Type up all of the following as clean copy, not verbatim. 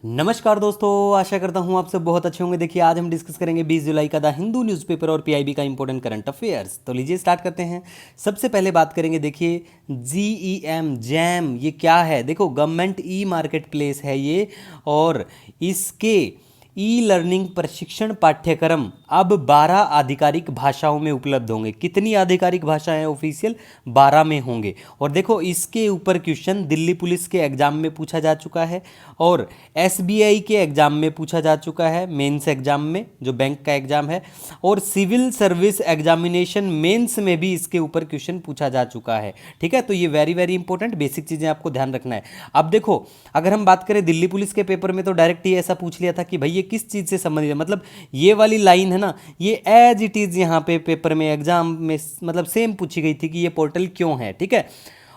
नमस्कार दोस्तों, आशा करता हूँ आप सब बहुत अच्छे होंगे। देखिए आज हम डिस्कस करेंगे 20 जुलाई का द हिंदू न्यूज़पेपर और पीआईबी का इंपॉर्टेंट करंट अफेयर्स। तो लीजिए स्टार्ट करते हैं। सबसे पहले बात करेंगे, देखिए जीईएम जैम ये क्या है। देखो गवर्नमेंट ई मार्केट प्लेस है ये, और इसके ई लर्निंग प्रशिक्षण पाठ्यक्रम अब 12 आधिकारिक भाषाओं में उपलब्ध होंगे। कितनी आधिकारिक भाषाएं ऑफिशियल? 12 में होंगे। और देखो इसके ऊपर क्वेश्चन दिल्ली पुलिस के एग्जाम में पूछा जा चुका है, और एसबीआई के एग्जाम में पूछा जा चुका है, मेंस एग्जाम में जो बैंक का एग्जाम है, और सिविल सर्विस एग्जामिनेशन मेंस में भी इसके ऊपर क्वेश्चन पूछा जा चुका है। ठीक है, तो ये वेरी वेरी इंपॉर्टेंट बेसिक चीज़ें आपको ध्यान रखना है। अब देखो अगर हम बात करें दिल्ली पुलिस के पेपर में, तो डायरेक्ट ही ऐसा पूछ लिया था कि भाई ये किस चीज़ से संबंधित है। मतलब ये वाली लाइन है ना, ये एज इट इज़ यहाँ पे पेपर में एग्जाम में मतलब सेम पूछी गई थी कि ये पोर्टल क्यों है। ठीक है,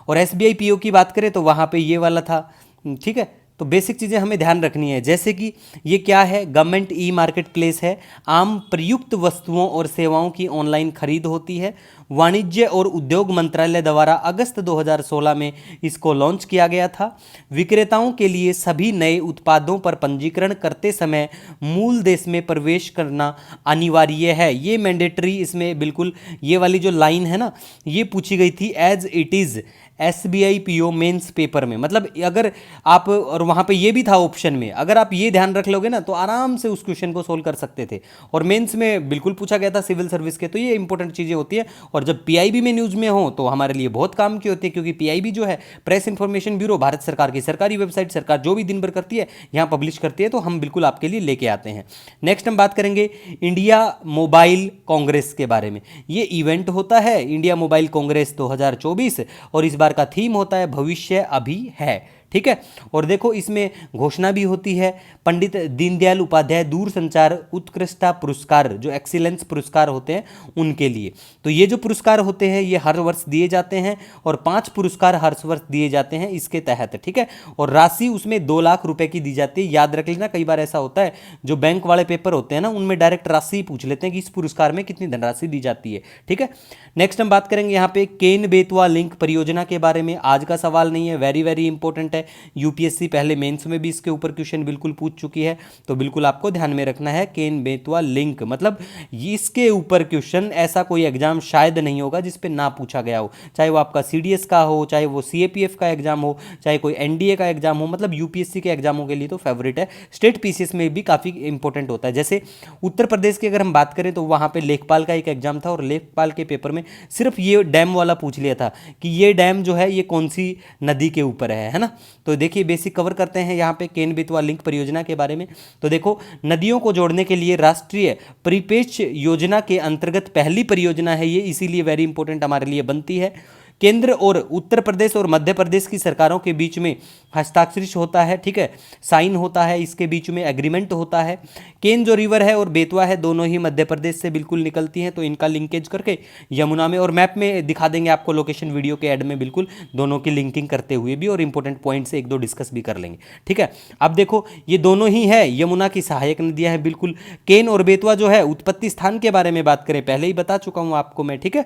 और एसबीआई पीओ की बात करें तो वहाँ पे ये वाला था। ठीक है, तो बेसिक चीज़ें हमें ध्यान रखनी है, जैसे कि ये क्या है, गवर्नमेंट ई मार्केट प्लेस है, आम प्रयुक्त वस्तुओं और सेवाओं की ऑनलाइन खरीद होती है। वाणिज्य और उद्योग मंत्रालय द्वारा अगस्त 2016 में इसको लॉन्च किया गया था। विक्रेताओं के लिए सभी नए उत्पादों पर पंजीकरण करते समय मूल देश में प्रवेश करना अनिवार्य है। ये मैंडेटरी, इसमें बिल्कुल ये वाली जो लाइन है ना, ये पूछी गई थी as it is SBI PO mains paper में। मतलब अगर आप, और वहाँ पे ये भी था ऑप्शन में, अगर आप ये ध्यान रख लोगे ना तो आराम से उस क्वेश्चन को सोल्व कर सकते थे। और मेंस में बिल्कुल पूछा गया था सिविल सर्विस के। तो ये इंपॉर्टेंट चीज़ें होती है, और जब पीआईबी में न्यूज़ में हो तो हमारे लिए बहुत काम की होती है, क्योंकि पीआईबी जो है प्रेस इंफॉर्मेशन ब्यूरो, भारत सरकार की सरकारी वेबसाइट, सरकार जो भी दिन भर करती है यहाँ पब्लिश करती है, तो हम बिल्कुल आपके लिए लेके आते हैं। नेक्स्ट हम बात करेंगे इंडिया मोबाइल कांग्रेस के बारे में। ये इवेंट होता है इंडिया मोबाइल कांग्रेस 2024, और इस बार का थीम होता है भविष्य अभी है। ठीक है, और देखो इसमें घोषणा भी होती है पंडित दीनदयाल उपाध्याय दूरसंचार उत्कृष्टता पुरस्कार, जो एक्सीलेंस पुरस्कार होते हैं उनके लिए। तो ये जो पुरस्कार होते हैं ये हर वर्ष दिए जाते हैं, और 5 पुरस्कार हर वर्ष दिए जाते हैं इसके तहत। ठीक है, और राशि उसमें 2 लाख रुपए की दी जाती है। याद रख लेना, कई बार ऐसा होता है जो बैंक वाले पेपर होते हैं ना, उनमें डायरेक्ट राशि पूछ लेते हैं कि इस पुरस्कार में कितनी धनराशि दी जाती है। ठीक है, नेक्स्ट हम बात करेंगे यहाँ पे केन बेतवा लिंक परियोजना के बारे में। आज का सवाल नहीं है, वेरी वेरी इंपॉर्टेंट है। यूपीएससी पहले मेंस में भी इसके ऊपर क्वेश्चन बिल्कुल पूछ चुकी है, तो बिल्कुल आपको ध्यान में रखना है केन बेतवा लिंक। मतलब इसके ऊपर क्वेश्चन ऐसा कोई एग्जाम शायद नहीं होगा जिस पे ना पूछा गया हो, चाहे वो आपका सीडीएस का हो, चाहे वो सीएपीएफ का एग्जाम हो, चाहे कोई एनडीए का एग्जाम हो। मतलब यूपीएससी के एग्जामों के लिए तो फेवरेट है। स्टेट पीसीएस में भी काफ़ी इंपॉर्टेंट होता है। जैसे उत्तर प्रदेश की अगर हम बात करें तो वहाँ पे लेखपाल का एक एग्जाम था, और लेखपाल के पेपर में सिर्फ ये डैम वाला पूछ लिया था कि ये डैम जो है ये कौन सी नदी के ऊपर है ना। तो देखिए बेसिक कवर करते हैं यहाँ पे केन बेतवा लिंक परियोजना के बारे में। तो देखो नदियों को जोड़ने के लिए राष्ट्रीय परिपेक्ष योजना के अंतर्गत पहली परियोजना है ये, इसीलिए वेरी इंपॉर्टेंट हमारे लिए बनती है। केंद्र और उत्तर प्रदेश और मध्य प्रदेश की सरकारों के बीच में हस्ताक्षरित होता है। ठीक है, साइन होता है, इसके बीच में एग्रीमेंट होता है। केन जो रिवर है और बेतवा है दोनों ही मध्य प्रदेश से बिल्कुल निकलती हैं, तो इनका लिंकेज करके यमुना में, और मैप में दिखा देंगे आपको लोकेशन वीडियो के एड में, बिल्कुल दोनों की लिंकिंग करते हुए भी, और इंपॉर्टेंट पॉइंट से 1-2 डिस्कस भी कर लेंगे। ठीक है, अब देखो ये दोनों ही है यमुना की सहायक नदियां हैं बिल्कुल। केन और बेतवा जो है उत्पत्ति स्थान के बारे में बात करें, पहले ही बता चुका हूं आपको मैं। ठीक है,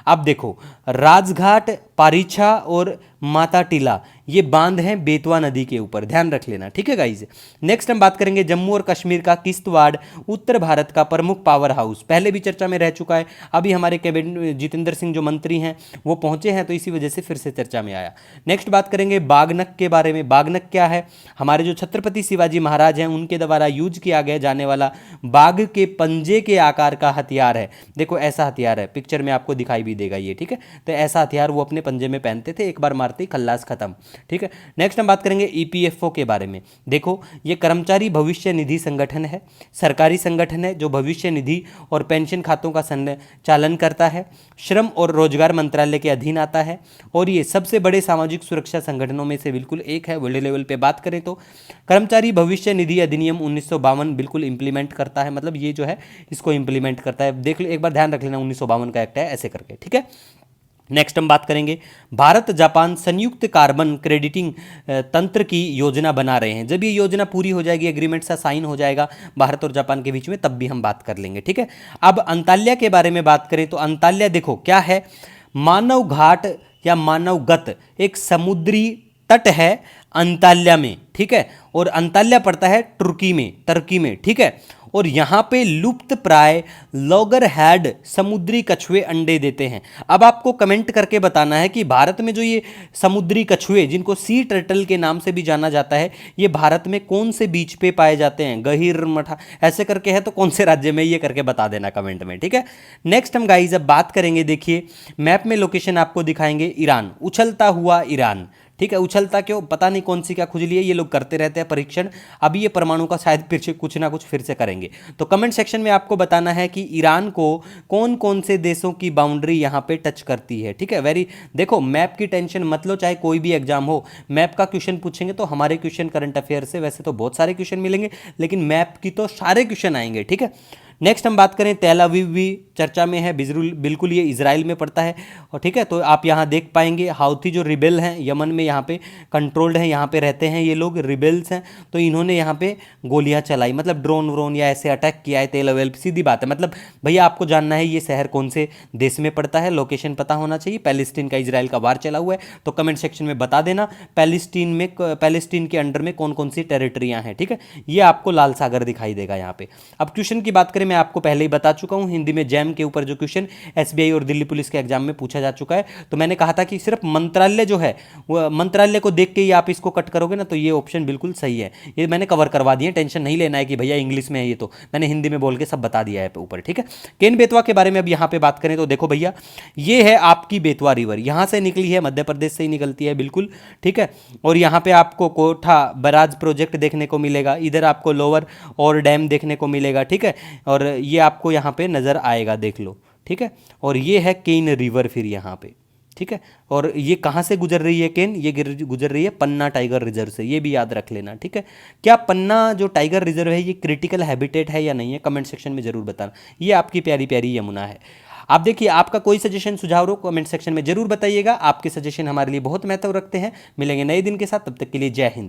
अब देखो राजघाट, पारीछा और माता टीला ये बांध हैं बेतवा नदी के ऊपर, ध्यान रख लेना। ठीक है गाइज, नेक्स्ट हम बात करेंगे जम्मू और कश्मीर का किश्तवाड़ उत्तर भारत का प्रमुख पावर हाउस। पहले भी चर्चा में रह चुका है, अभी हमारे कैबिनेट जितेंद्र सिंह जो मंत्री हैं वो पहुंचे हैं, तो इसी वजह से फिर से चर्चा में आया। नेक्स्ट बात करेंगे बागनक के बारे में। बागनक क्या है? हमारे जो छत्रपति शिवाजी महाराज हैं उनके द्वारा यूज किया गया जाने वाला बाघ के पंजे के आकार का हथियार है। देखो ऐसा हथियार है, पिक्चर में आपको दिखाई भी देगा ये। ठीक है, तो ऐसा हथियार वो अपने पंजे में पहनते थे, एक बार मारते ही खल्लास खत्म। ठीक है, नेक्स्ट हम बात करेंगे ईपीएफओ के बारे में। देखो ये कर्मचारी भविष्य निधि संगठन है, सरकारी संगठन है जो भविष्य निधि और पेंशन खातों का संचालन करता है, श्रम और रोजगार मंत्रालय के अधीन आता है, और ये सबसे बड़े सामाजिक सुरक्षा संगठनों में से बिल्कुल एक है। वर्ल्ड लेवल पे बात करें तो कर्मचारी भविष्य निधि अधिनियम 1952 बिल्कुल इंप्लीमेंट करता है, मतलब ये जो है इसको इंप्लीमेंट करता है। देख लो एक बार ध्यान रख लेना, 1952 का एक्ट है ऐसे करके। ठीक है, नेक्स्ट हम बात करेंगे भारत जापान संयुक्त कार्बन क्रेडिटिंग तंत्र की योजना बना रहे हैं। जब ये योजना पूरी हो जाएगी, एग्रीमेंट सा साइन हो जाएगा भारत और जापान के बीच में, तब भी हम बात कर लेंगे। ठीक है, अब अंताल्या के बारे में बात करें तो अंताल्या देखो क्या है, मानव घाट या मानवगत एक समुद्री तट है अंताल्या में, ठीक है, और अंताल्या पड़ता है तुर्की में, ठीक है। और यहाँ पे लुप्त प्राय लॉगरहैड समुद्री कछुए अंडे देते हैं। अब आपको कमेंट करके बताना है कि भारत में जो ये समुद्री कछुए, जिनको सी टर्टल के नाम से भी जाना जाता है, ये भारत में कौन से बीच पे पाए जाते हैं, गहीर मठा ऐसे करके है, तो कौन से राज्य में, ये करके बता देना कमेंट में, ठीक है। नेक्स्ट हम गाइस अब बात करेंगे, देखिए मैप में लोकेशन आपको दिखाएंगे ईरान, उछलता हुआ ईरान, ठीक है। उछलता क्यों, पता नहीं कौन सी क्या खुजली है, ये लोग करते रहते हैं परीक्षण। अभी ये परमाणु का शायद फिर से कुछ ना कुछ फिर से करेंगे। तो कमेंट सेक्शन में आपको बताना है कि ईरान को कौन कौन से देशों की बाउंड्री यहाँ पे टच करती है, ठीक है। देखो मैप की टेंशन मत लो, चाहे कोई भी एग्जाम हो, मैप का क्वेश्चन पूछेंगे तो हमारे क्वेश्चन करंट अफेयर से वैसे तो बहुत सारे क्वेश्चन मिलेंगे, लेकिन मैप की तो सारे क्वेश्चन आएंगे, ठीक है। नेक्स्ट हम बात करें, तेल अवीव भी चर्चा में है, बिल्कुल ये इजराइल में पड़ता है, और ठीक है। तो आप यहाँ देख पाएंगे हाउथी जो रिबेल हैं यमन में, यहाँ पे कंट्रोल्ड हैं, यहाँ पे रहते हैं ये लोग, रिबेल्स हैं। तो इन्होंने यहाँ पे गोलियाँ चलाई, मतलब ड्रोन व्रोन या ऐसे अटैक किया है तेल अवीव, सीधी बात है। मतलब भैया आपको जानना है ये शहर कौन से देश में पड़ता है, लोकेशन पता होना चाहिए। पैलेस्टीन का इजराइल का वार चला हुआ है, तो कमेंट सेक्शन में बता देना पैलेस्टीन के अंडर में कौन कौन सी टेरिटरियाँ हैं, ठीक है। ये आपको लाल सागर दिखाई देगा यहाँ पे। अब क्वेश्चन की बात करें, मैं आपको पहले ही बता चुका हूँ, हिंदी में जैम के ऊपर जो क्वेश्चन एसबीआई और दिल्ली पुलिस के एग्जाम में पूछा जा चुका है। तो मैंने कहा था कि सिर्फ मंत्रालय जो है, वो मंत्रालय को देख के ही आप इसको कट करोगे ना, तो ये ऑप्शन बिल्कुल सही है। ये मैंने कवर करवा दिए, टेंशन नहीं लेना है कि भैया इंग्लिश में है, ये तो मैंने हिंदी में बोल के सब बता दिया है ऊपर, ठीक है। केन बेतवा के बारे में अब यहाँ पे बात करें तो देखो भैया, ये है आपकी बेतवा रिवर, यहाँ से निकली है, मध्य प्रदेश से ही निकलती है बिल्कुल, ठीक है। और यहाँ पे आपको कोठा बराज प्रोजेक्ट देखने को मिलेगा, इधर आपको लोअर और डैम देखने को मिलेगा, ठीक है। और ये आपको यहाँ पे नज़र आएगा, देख लो, ठीक है। और ये है केन रिवर फिर यहाँ पे, ठीक है। और ये कहाँ से गुजर रही है केन, ये गुजर रही है पन्ना टाइगर रिजर्व से, ये भी याद रख लेना, ठीक है। क्या पन्ना जो टाइगर रिजर्व है ये क्रिटिकल हैबिटेट है या नहीं है, कमेंट सेक्शन में जरूर बताना। ये आपकी प्यारी प्यारी यमुना है। आप देखिए, आपका कोई सजेशन सुझाव हो कमेंट सेक्शन में जरूर बताइएगा, आपके सजेशन हमारे लिए बहुत महत्व रखते हैं। मिलेंगे नए दिन के साथ, तब तक के लिए जय हिंद।